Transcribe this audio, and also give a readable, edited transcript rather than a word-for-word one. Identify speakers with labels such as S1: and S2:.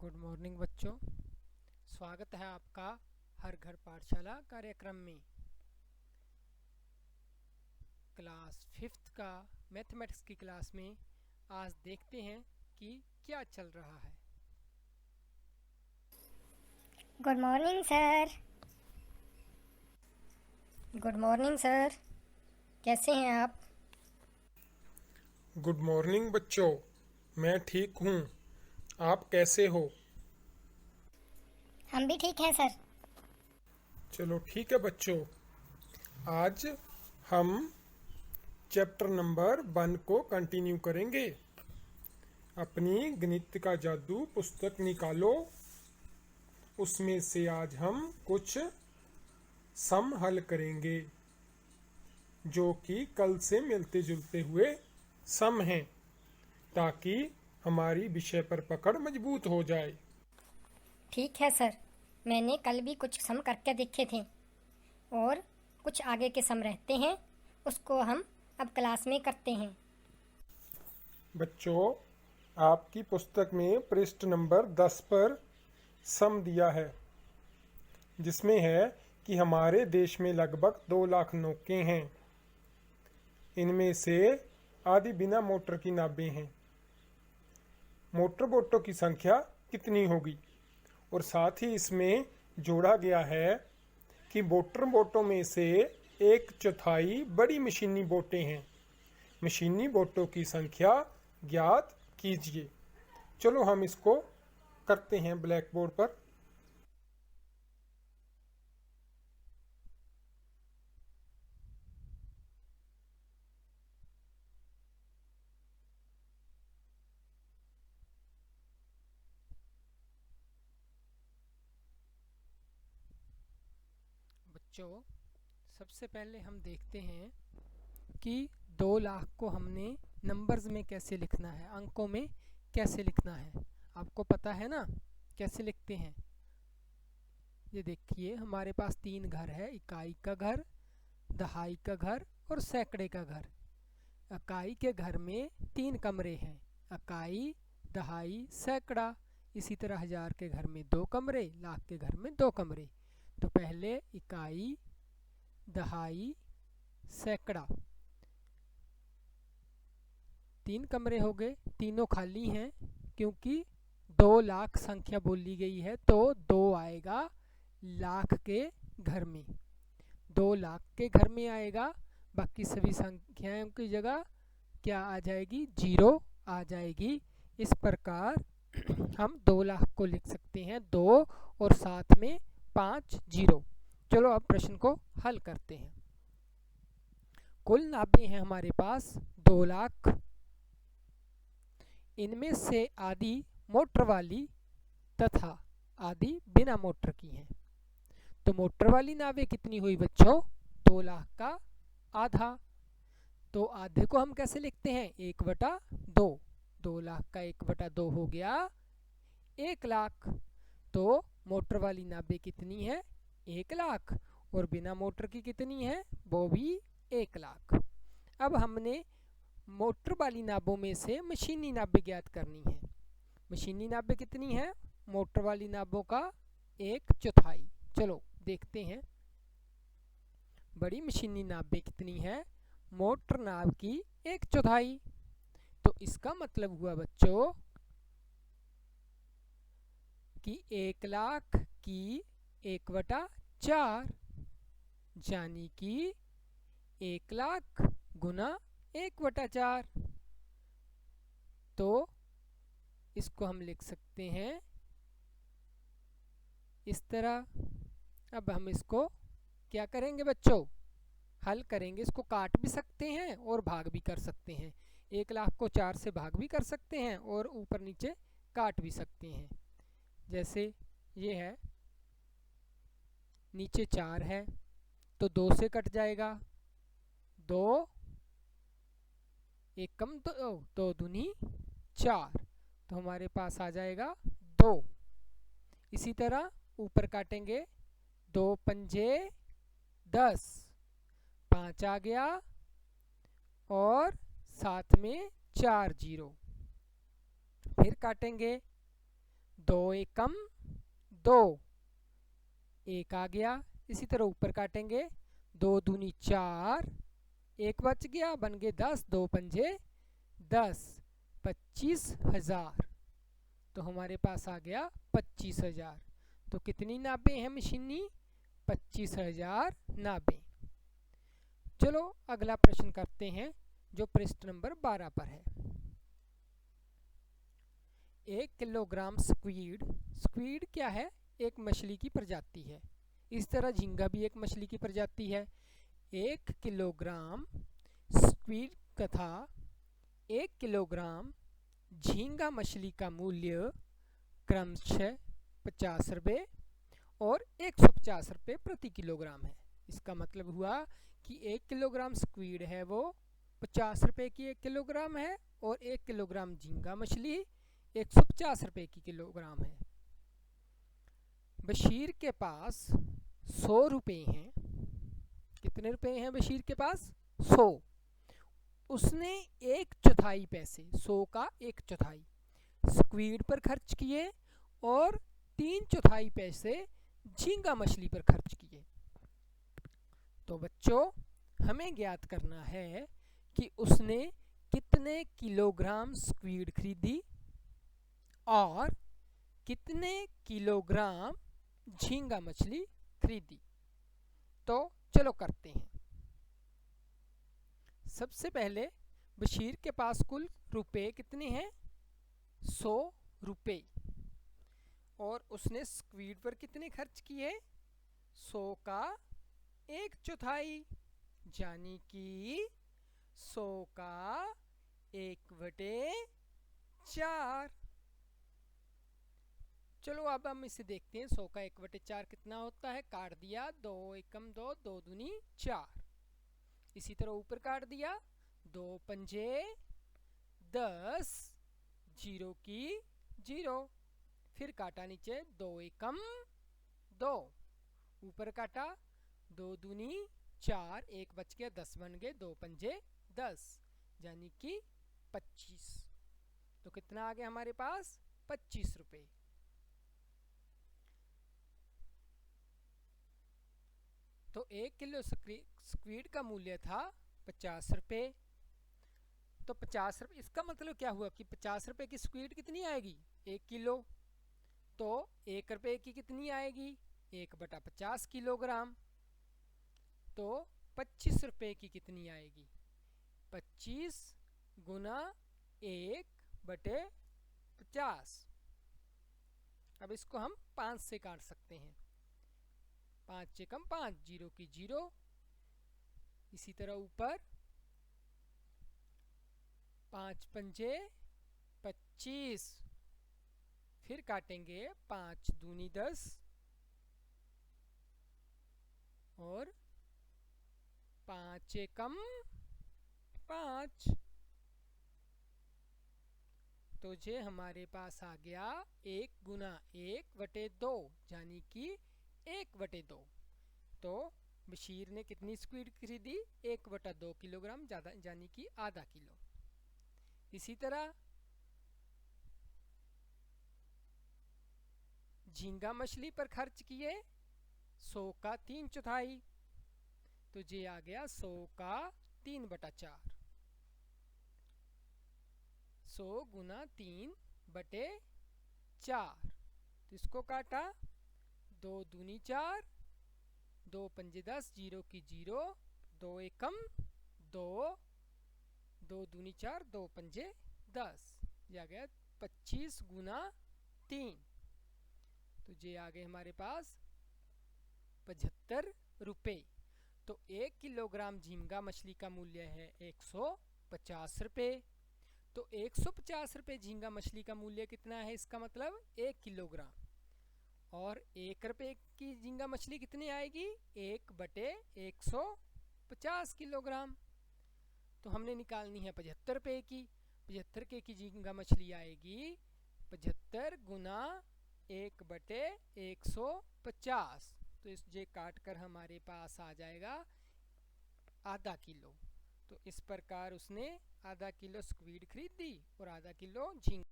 S1: Good morning बच्चों। स्वागत है आपका हर घर पाठशाला कार्यक्रम में। क्लास 5th का मैथमेटिक्स की क्लास में आज देखते हैं कि क्या चल रहा है।
S2: Good morning sir. Good morning sir, कैसे हैं आप?
S3: गुड मॉर्निंग बच्चों, मैं ठीक हूँ। आप कैसे हो?
S2: हम भी ठीक हैं सर।
S3: चलो ठीक है बच्चों, आज हम चैप्टर नंबर 1 को कंटिन्यू करेंगे। अपनी गणित का जादू पुस्तक निकालो, उसमें से आज हम कुछ सम हल करेंगे जो कि कल से मिलते जुलते हुए सम हैं, ताकि हमारी विषय पर पकड़ मजबूत हो जाए।
S2: ठीक है सर, मैंने कल भी कुछ सम करके देखे थे और कुछ आगे के सम रहते हैं, उसको हम अब क्लास में करते हैं।
S3: बच्चों, आपकी पुस्तक में पृष्ठ नंबर 10 पर सम दिया है, जिसमें है कि हमारे देश में लगभग 2 लाख नौके हैं। इनमें से आधी बिना मोटर की नावें हैं। मोटर बोटों की संख्या कितनी होगी? और साथ ही इसमें जोड़ा गया है कि मोटर बोटों में से 1/4 बड़ी मशीनी बोटें हैं। मशीनी बोटों की संख्या ज्ञात कीजिए। चलो हम इसको करते हैं ब्लैक बोर्ड पर।
S1: बच्चों, सबसे पहले हम देखते हैं कि 2 लाख को हमने नंबर्स में कैसे लिखना है, अंकों में कैसे लिखना है। आपको पता है ना कैसे लिखते हैं। ये देखिए, हमारे पास 3 घर है, इकाई का घर, दहाई का घर और सैकड़े का घर। इकाई के घर में 3 कमरे हैं, इकाई, दहाई, सैकड़ा। इसी तरह हजार के घर में 2 कमरे, लाख के घर में 2 कमरे। तो पहले इकाई, दहाई, सैकड़ा, 3 कमरे हो गए। तीनों खाली हैं क्योंकि 2 लाख संख्या बोली गई है, तो 2 आएगा लाख के घर में, 2 लाख के घर में आएगा। बाकी सभी संख्याओं की जगह क्या आ जाएगी? 0 आ जाएगी। इस प्रकार हम 2 लाख को लिख सकते हैं, 2 और साथ में 5 0। चलो अब प्रश्न को हल करते हैं। कुल नावें हैं हमारे पास 2 लाख। इनमें से आधी मोटर वाली तथा आधी बिना मोटर की हैं। तो मोटर वाली नावें कितनी हुई बच्चों? 2 लाख का आधा। तो आधे को हम कैसे लिखते हैं? 1/2। 2 लाख का 1/2 हो गया 1 लाख। तो मोटर वाली नावें कितनी है? 1 लाख। और बिना मोटर की कितनी है? वो भी 1 लाख। अब हमने मोटर वाली नावों में से मशीनी नावें ज्ञात करनी है। मशीनी नावें कितनी है? मोटर वाली नावों का 1/4। चलो देखते हैं बड़ी मशीनी नावें कितनी है। मोटर नाव की 1/4। तो इसका मतलब हुआ बच्चों कि 1 लाख की 1/4, यानी कि 1 लाख गुना 1/4। तो इसको हम लिख सकते हैं इस तरह। अब हम इसको क्या करेंगे बच्चों? हल करेंगे। इसको काट भी सकते हैं और भाग भी कर सकते हैं। 1 लाख को 4 से भाग भी कर सकते हैं और ऊपर नीचे काट भी सकते हैं। जैसे ये है, नीचे 4 है तो 2 से कट जाएगा। 2 एक कम 2 दूनी 4, तो हमारे पास आ जाएगा 2। इसी तरह ऊपर काटेंगे, 2 पंजे 10, 5 आ गया और साथ में 4 0। फिर काटेंगे, दो एकम दो, एक आ गया। इसी तरह ऊपर काटेंगे, दो दूनी चार, एक बच गया, बन गए 10, दो पंजे 10, 25,000। तो हमारे पास आ गया 25,000। तो कितनी नावें हैं मशीनी? 25,000 नावें। चलो अगला प्रश्न करते हैं जो पृष्ठ नंबर 12 पर है। 1 किलोग्राम स्क्वीड, स्क्वीड क्या है? एक मछली की प्रजाति है। इस तरह झींगा भी एक मछली की प्रजाति है। 1 किलोग्राम स्क्वीड तथा 1 किलोग्राम झींगा मछली का मूल्य क्रमशः 50 रुपये और 150 रुपये प्रति किलोग्राम है। इसका मतलब हुआ कि 1 किलोग्राम स्क्वीड है वो 50 रुपये की 1 किलोग्राम है और 1 किलोग्राम झींगा मछली 150 रुपये की किलोग्राम है। बशीर के पास 100 रुपये हैं। कितने रुपए हैं बशीर के पास? 100। उसने 1/4 पैसे, 100 का 1/4 स्क्वीड पर खर्च किए और 3/4 पैसे झींगा मछली पर खर्च किए। तो बच्चों हमें ज्ञात करना है कि उसने कितने किलोग्राम स्क्वीड खरीदी और कितने किलोग्राम झींगा मछली खरीदी। तो चलो करते हैं। सबसे पहले बशीर के पास कुल रुपए कितने हैं? 100 रुपये। और उसने स्क्वीड पर कितने खर्च किए? 100 का 1/4, यानी कि 100 का 1/4। चलो अब हम इसे देखते हैं। 100 का 1/4 कितना होता है? काट दिया, 2 एकम 2, 2 दूनी 4। इसी तरह ऊपर काट दिया, 2 पंजे 10, 0 की 0। फिर काटा नीचे, 2 एकम 2, ऊपर काटा, 2 दूनी 4, एक बच गया, 10 बन गए, 2 पंजे 10, यानी कि 25। तो कितना आ गया हमारे पास? 25 रुपये। तो 1 किलो स्क्वीड का मूल्य था 50 रुपये। तो 50 रुपये, इसका मतलब क्या हुआ कि 50 रुपये की स्क्वीड कितनी आएगी? 1 किलो। तो 1 रुपये की कितनी आएगी? 1/50 किलोग्राम। तो 25 रुपये की कितनी आएगी? 25 गुना 1/50। अब इसको हम 5 से काट सकते हैं। 5 एकम 5, 0 की 0। इसी तरह ऊपर 5 पंजे 25। फिर काटेंगे, 5 दूनी 10 और 5 एकम 5। तो ये हमारे पास आ गया 1 गुना 1/2, यानी कि 1/2। तो बशीर ने कितनी स्क्वीड खरीदी? 1/2 किलोग्राम, ज़्यादा यानी कि आधा किलो। इसी तरह झींगा मछली पर खर्च किए 100 का 3/4। तो ये आ गया 100 का 3/4। 100 गुना 3/4। तो इसको काटा, 2 दूनी 4, 2 पंजे 10, 0 की 0, 2 एकम 2, 2 दूनी 4, 2 पंजे 10। ये आ गया 25 गुना 3। तो ये आ गए हमारे पास 75 रुपये। तो 1 किलोग्राम झींगा मछली का मूल्य है 150 रुपये। तो 150 रुपये झींगा मछली का मूल्य कितना है? इसका मतलब 1 किलोग्राम। और 1 रुपये की झींगा मछली कितनी आएगी? 1/150 किलोग्राम। तो हमने निकालनी है 75 रुपये की। 75 रुपये की झींगा मछली आएगी 75 गुना 1/150। तो इस जे काट कर हमारे पास आ जाएगा आधा किलो। तो इस प्रकार उसने आधा किलो स्क्वीड खरीद दी और आधा किलो झींगा।